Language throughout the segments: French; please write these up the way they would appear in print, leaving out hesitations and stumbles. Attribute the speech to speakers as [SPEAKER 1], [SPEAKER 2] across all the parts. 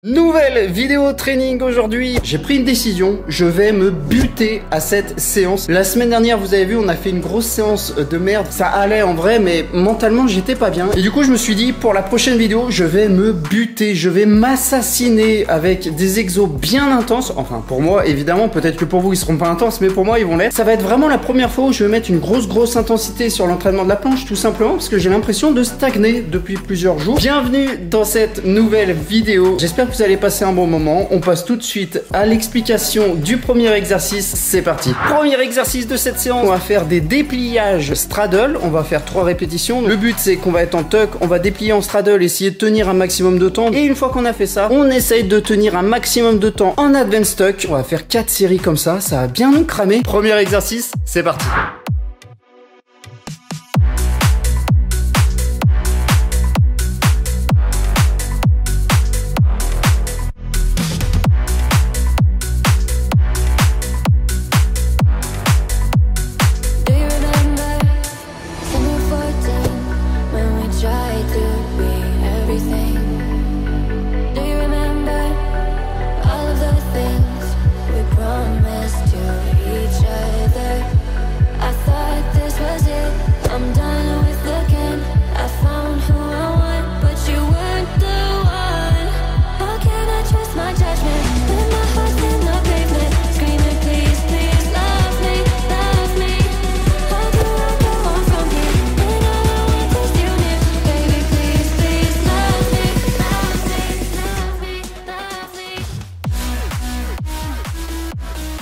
[SPEAKER 1] Nouvelle vidéo training aujourd'hui. J'ai pris une décision, je vais me buter à cette séance. La semaine dernière, vous avez vu, on a fait une grosse séance de merde. Ça allait en vrai, mais mentalement, j'étais pas bien. Et du coup, je me suis dit, pour la prochaine vidéo, je vais me buter, je vais m'assassiner avec des exos bien intenses. Enfin, pour moi, évidemment, peut-être que pour vous, ils seront pas intenses, mais pour moi, ils vont l'être. Ça va être vraiment la première fois où je vais mettre une grosse intensité sur l'entraînement de la planche, tout simplement, parce que j'ai l'impression de stagner depuis plusieurs jours. Bienvenue dans cette nouvelle vidéo. J'espère que vous allez passer un bon moment. On passe tout de suite à l'explication du premier exercice. C'est parti. Premier exercice de cette séance, on va faire des dépliages straddle. On va faire 3 répétitions. Le but, c'est qu'on va être en tuck, on va déplier en straddle, essayer de tenir un maximum de temps. Et une fois qu'on a fait ça, on essaye de tenir un maximum de temps en advanced tuck. On va faire 4 séries comme ça. Ça va bien nous cramer. Premier exercice, c'est parti.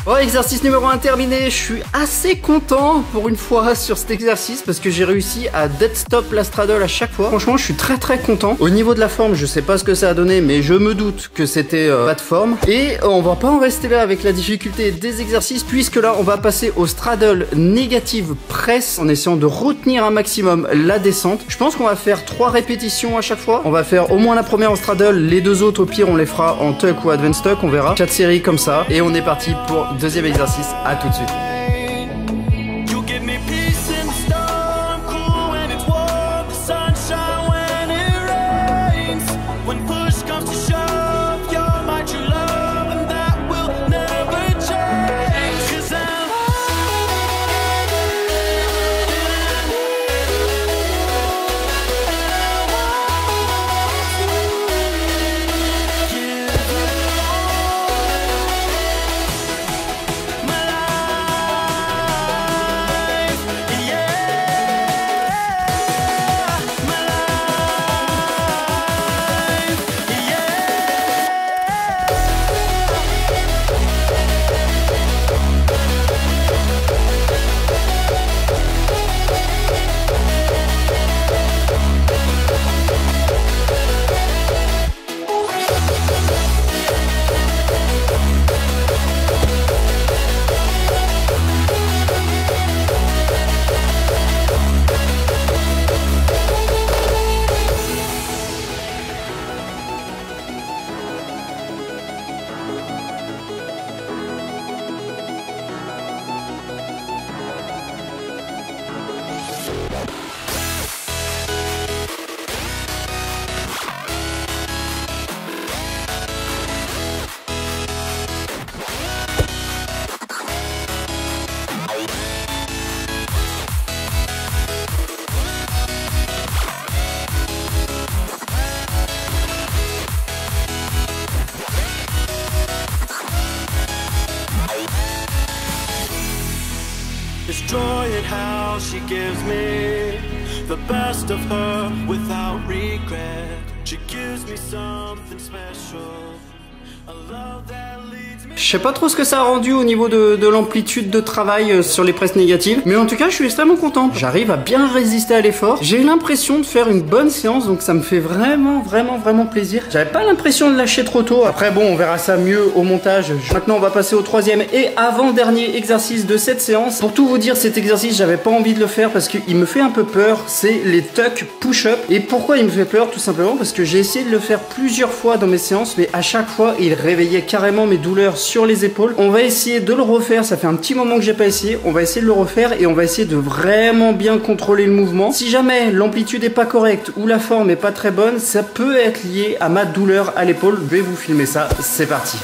[SPEAKER 1] Bon, exercice numéro 1 terminé. Je suis assez content pour une fois sur cet exercice parce que j'ai réussi à dead stop la straddle à chaque fois. Franchement, je suis très content. Au niveau de la forme, je sais pas ce que ça a donné, mais je me doute que c'était pas de forme. Et on va pas en rester là avec la difficulté des exercices puisque là, on va passer au straddle négative press en essayant de retenir un maximum la descente. Je pense qu'on va faire 3 répétitions à chaque fois. On va faire au moins la première en straddle, les deux autres au pire on les fera en tuck ou advanced tuck, on verra. 4 séries comme ça et on est parti pour deuxième exercice, à tout de suite.
[SPEAKER 2] This joy at how she gives me the best of her without regret. She gives me something special, a love that leads me.
[SPEAKER 1] Je sais pas trop ce que ça a rendu au niveau de l'amplitude de travail sur les presses négatives, mais en tout cas je suis extrêmement content. J'arrive à bien résister à l'effort. J'ai l'impression de faire une bonne séance, donc ça me fait vraiment plaisir. J'avais pas l'impression de lâcher trop tôt. Après bon, on verra ça mieux au montage. Maintenant on va passer au troisième et avant-dernier exercice de cette séance. Pour tout vous dire, cet exercice j'avais pas envie de le faire parce qu'il me fait un peu peur. C'est les tuck push-up. Et pourquoi il me fait peur? Tout simplement parce que j'ai essayé de le faire plusieurs fois dans mes séances, mais à chaque fois et il réveillait carrément mes douleurs sur les épaules. On va essayer de le refaire, ça fait un petit moment que j'ai pas essayé. On va essayer de le refaire et on va essayer de vraiment bien contrôler le mouvement. Si jamais l'amplitude est pas correcte ou la forme est pas très bonne, ça peut être lié à ma douleur à l'épaule. Je vais vous filmer ça, c'est parti.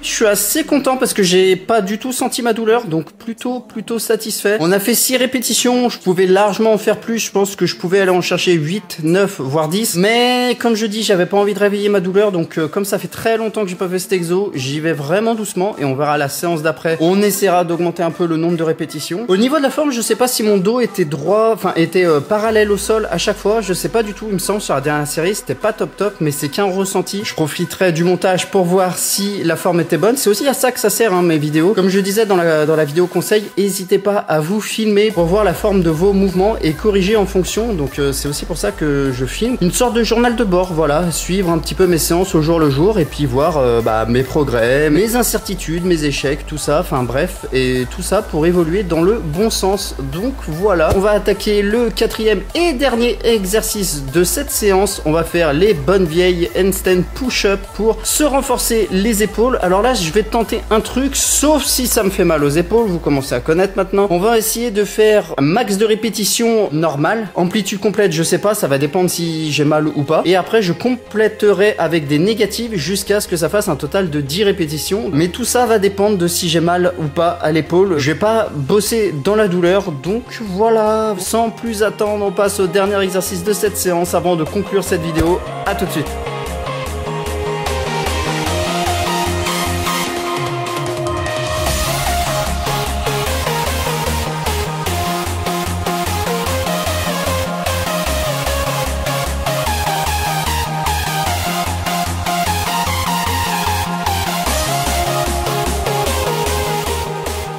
[SPEAKER 1] Je suis assez content parce que j'ai pas du tout senti ma douleur, donc plutôt satisfait. On a fait 6 répétitions, je pouvais largement en faire plus, je pense que je pouvais aller en chercher 8, 9, voire 10. Mais comme je dis, j'avais pas envie de réveiller ma douleur, donc comme ça fait très longtemps que j'ai pas fait cet exo, j'y vais vraiment doucement et on verra la séance d'après. On essaiera d'augmenter un peu le nombre de répétitions. Au niveau de la forme, je sais pas si mon dos était droit, enfin était parallèle au sol à chaque fois, je sais pas du tout, il me semble sur la dernière série, c'était pas top, mais c'est qu'un ressenti. Je profiterai du montage pour voir si la forme était bonne. C'est aussi à ça que ça sert mes vidéos. Comme je disais dans la vidéo conseil, n'hésitez pas à vous filmer pour voir la forme de vos mouvements et corriger en fonction. Donc c'est aussi pour ça que je filme. Une sorte de journal de bord, voilà, suivre un petit peu mes séances au jour le jour et puis voir mes progrès, mes incertitudes, mes échecs, tout ça, enfin bref, et tout ça pour évoluer dans le bon sens. Donc voilà, on va attaquer le 4e et dernier exercice de cette séance. On va faire les bonnes vieilles handstand push-up pour se renforcer les épaules. Alors là, je vais tenter un truc, sauf si ça me fait mal aux épaules, vous commencez à connaître maintenant. On va essayer de faire un max de répétitions normales. Amplitude complète, je sais pas, ça va dépendre si j'ai mal ou pas. Et après, je compléterai avec des négatives jusqu'à ce que ça fasse un total de 10 répétitions. Mais tout ça va dépendre de si j'ai mal ou pas à l'épaule. Je vais pas bosser dans la douleur, donc voilà. Sans plus attendre, on passe au dernier exercice de cette séance avant de conclure cette vidéo. À tout de suite.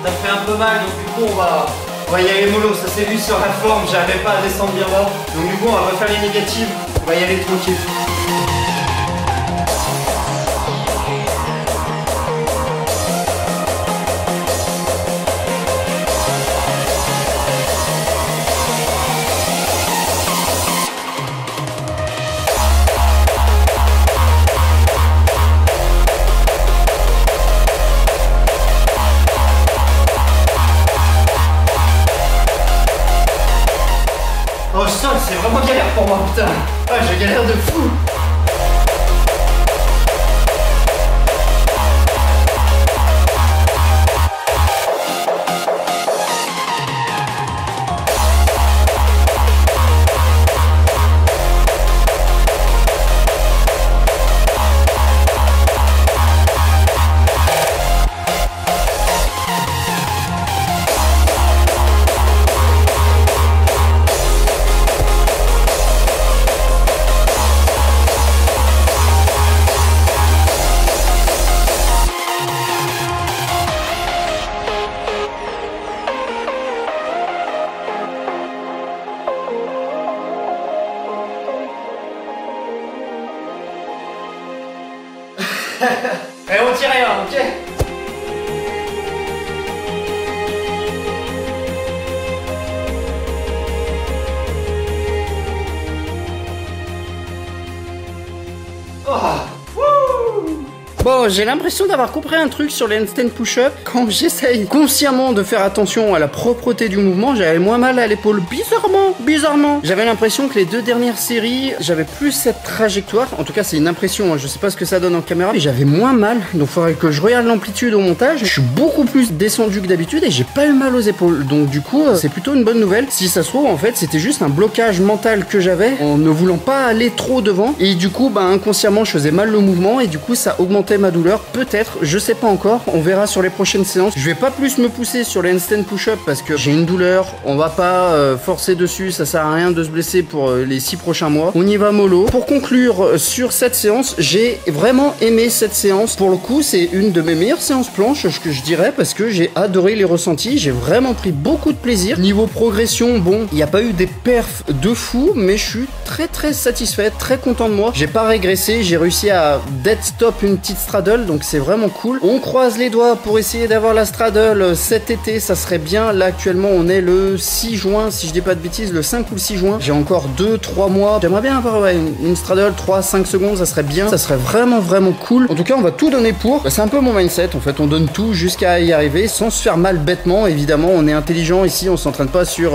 [SPEAKER 1] Ça fait un peu mal, donc du coup on va y aller mollo. Ça s'est vu sur la forme, j'arrivais pas à descendre bien bas. Donc du coup on va refaire les négatives, on va y aller tranquille. Oh sol, c'est vraiment galère pour moi, putain. Ah, je galère de fou. Et on tire rien, ok? Bon, j'ai l'impression d'avoir compris un truc sur les handstand push-up. Quand j'essaye consciemment de faire attention à la propreté du mouvement, j'avais moins mal à l'épaule. Bizarrement. J'avais l'impression que les 2 dernières séries, j'avais plus cette trajectoire. En tout cas, c'est une impression, hein. Je sais pas ce que ça donne en caméra, mais j'avais moins mal. Donc, il faudrait que je regarde l'amplitude au montage. Je suis beaucoup plus descendu que d'habitude et j'ai pas eu mal aux épaules. Donc, du coup, c'est plutôt une bonne nouvelle. Si ça se trouve, en fait, c'était juste un blocage mental que j'avais en ne voulant pas aller trop devant. Et du coup, inconsciemment, je faisais mal le mouvement et du coup, ça augmentait ma douleur, peut-être, je sais pas encore, on verra sur les prochaines séances. Je vais pas plus me pousser sur les handstand push-up parce que j'ai une douleur, on va pas forcer dessus, ça sert à rien de se blesser pour les 6 prochains mois. On y va mollo. Pour conclure sur cette séance, j'ai vraiment aimé cette séance. Pour le coup, c'est une de mes meilleures séances planches, que je dirais, parce que j'ai adoré les ressentis, j'ai vraiment pris beaucoup de plaisir. Niveau progression, bon, il n'y a pas eu des perfs de fou, mais je suis très satisfait, très content de moi. J'ai pas régressé, j'ai réussi à dead stop une petite straddle, donc c'est vraiment cool. On croise les doigts pour essayer d'avoir la straddle cet été, ça serait bien. Là actuellement on est le 6 juin, si je dis pas de bêtises, le 5 ou le 6 juin. J'ai encore 2-3 mois. J'aimerais bien avoir une straddle 3-5 secondes, ça serait bien. Ça serait vraiment cool. En tout cas on va tout donner pour. C'est un peu mon mindset, en fait on donne tout jusqu'à y arriver sans se faire mal bêtement. Évidemment on est intelligent ici, on s'entraîne pas sur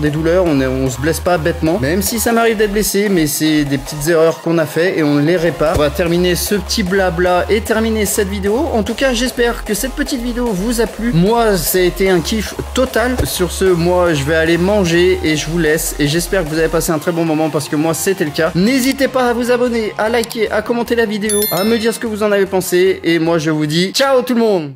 [SPEAKER 1] des douleurs, on se blesse pas bêtement. Même si ça m'arrive d'être blessé, mais c'est des petites erreurs qu'on a fait et on les répare. On va terminer ce petit blabla et terminer cette vidéo. En tout cas j'espère que cette petite vidéo vous a plu. Moi ça a été un kiff total. Sur ce, moi je vais aller manger et je vous laisse, et j'espère que vous avez passé un très bon moment parce que moi c'était le cas. N'hésitez pas à vous abonner, à liker, à commenter la vidéo, à me dire ce que vous en avez pensé, et moi je vous dis ciao tout le monde.